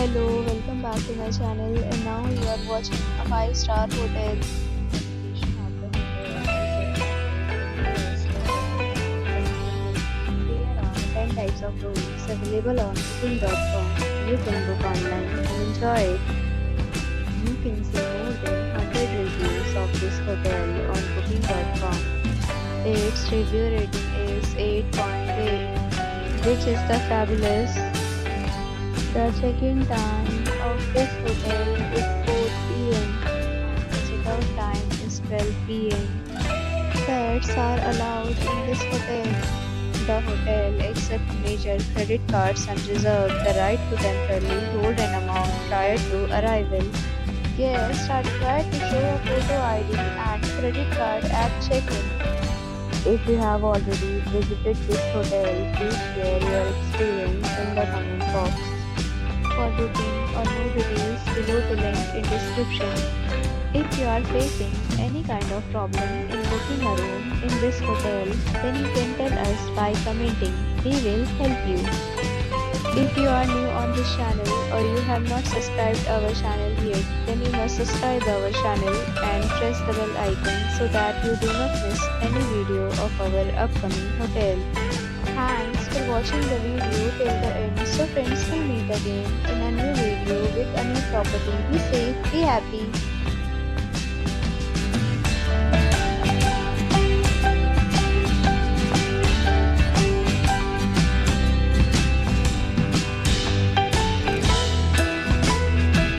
Hello, welcome back to my channel, and now you are watching a 5-star hotel. Location of the hotel is there are 10 types of rooms available on booking.com. You can book online and enjoy it. You can see more than 100 reviews of this hotel on booking.com. Its review rating is 8.8, which is the fabulous. The check-in time of this hotel is 4 p.m. and the check-out time is 12 p.m. Pets are allowed in this hotel. The hotel accepts major credit cards and reserves the right to temporarily hold an amount prior to arrival. Guests are required to show a photo ID and credit card at check-in. If you have already visited this hotel, please share your experience in the comment box. For booking or more details, below the link in description. If you are facing any kind of problem in booking a room in this hotel, then you can tell us by commenting. We will help you. If you are new on this channel or you have not subscribed our channel yet, then you must subscribe our channel and press the bell icon so that you do not miss any video of our upcoming hotel. Thanks for watching the video till the end. So friends, will meet again in a new video with a new property. Be safe, be happy.